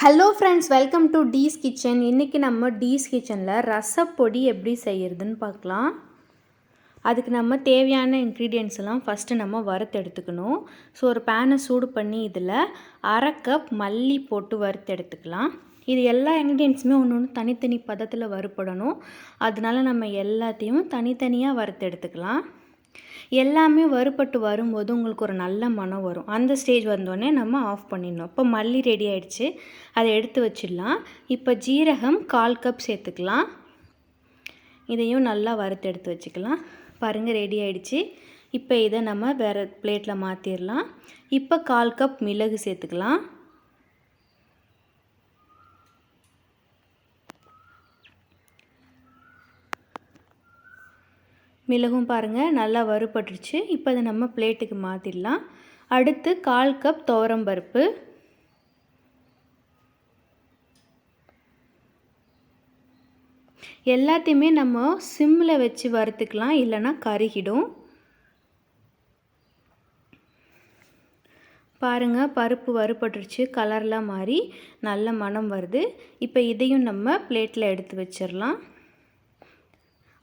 Hello friends, welcome to Dee's Kitchen. இன்றைக்கி நம்ம tease கிச்சனில் ரசப்பொடி எப்படி செய்கிறதுன்னு பார்க்கலாம். அதுக்கு நம்ம தேவையான இன்க்ரீடியன்ட்ஸ் எல்லாம் ஃபஸ்ட்டு நம்ம வறுத்து எடுத்துக்கணும். ஸோ ஒரு பேனை சூடு பண்ணி இதில் 1/2 கப் மல்லி போட்டு வறுத்து எடுத்துக்கலாம். இது எல்லா இன்க்ரீடியன்ட்ஸுமே ஒன்று ஒன்று தனித்தனி பதத்தில் வறுப்படணும். அதனால நம்ம எல்லாத்தையும் தனித்தனியாக வறுத்து எடுத்துக்கலாம். எல்லாமே வறுபட்டு வரும்போது உங்களுக்கு ஒரு நல்ல மணம் வரும். அந்த ஸ்டேஜ் வந்தோடனே நம்ம ஆஃப் பண்ணிடணும். இப்போ மல்லி ரெடி ஆகிடுச்சு, அதை எடுத்து வச்சிடலாம். இப்போ ஜீரகம் 1/4 கப் சேர்த்துக்கலாம். இதையும் நல்லா வறுத்து எடுத்து வச்சுக்கலாம். பாருங்கள், ரெடி ஆகிடுச்சு. இப்போ இதை நம்ம வேறு பிளேட்டில் மாற்றிடலாம். இப்போ 1/4 கப் மிளகு சேர்த்துக்கலாம். மிளகும் பாருங்கள் நல்லா வறுபட்டுருச்சு. இப்போ அதை நம்ம பிளேட்டுக்கு மாற்றிடலாம். அடுத்து 1/4 கப் துவரம்பருப்பு, எல்லாத்தையுமே நம்ம சிம்மில் வச்சு வறுத்துக்கலாம், இல்லைன்னா கருகிடும். பாருங்கள், பருப்பு வறுபட்டுருச்சு, கலர்லாம் மாறி நல்ல மணம் வருது. இப்போ இதையும் நம்ம பிளேட்டில் எடுத்து வச்சிடலாம்.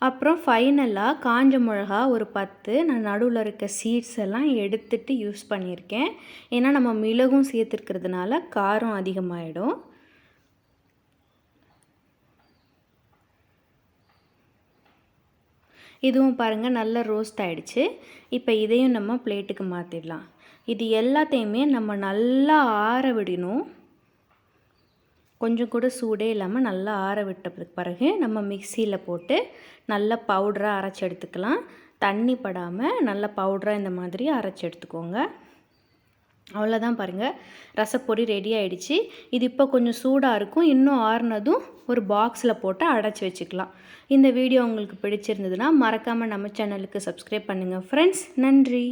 அப்புறம் ஃபைனலாக காஞ்ச மிளகா ஒரு 10, நான் நடுவில் இருக்க சீட்ஸ் எல்லாம் எடுத்துகிட்டு யூஸ் பண்ணியிருக்கேன். ஏன்னா நம்ம மிளகும் சேர்த்துருக்கிறதுனால காரம் அதிகமாகிடும். இதுவும் பாருங்கள் நல்லா ரோஸ்ட் ஆகிடுச்சு. இப்போ இதையும் நம்ம பிளேட்டுக்கு மாற்றிடலாம். இது எல்லாத்தையுமே நம்ம நல்லா ஆற விடணும். கொஞ்சம் கூட சூடே இல்லாமல் நல்லா ஆற விட்ட பிறகு நம்ம மிக்சியில் போட்டு நல்லா பவுடராக அரைச்சி எடுத்துக்கலாம். தண்ணி படாமல் நல்லா பவுடராக இந்த மாதிரி அரைச்சி எடுத்துக்கோங்க. அவ்வளோதான், பாருங்கள், ரசப்பொடி ரெடி ஆகிடுச்சு. இது இப்போ கொஞ்சம் சூடாக இருக்கும். இன்னும் ஆறுனதும் ஒரு பாக்ஸில் போட்டு அடைச்சி வச்சுக்கலாம். இந்த வீடியோ உங்களுக்கு பிடிச்சிருந்ததுன்னா மறக்காமல் நம்ம சேனலுக்கு சப்ஸ்கிரைப் பண்ணுங்கள் ஃப்ரெண்ட்ஸ். நன்றி.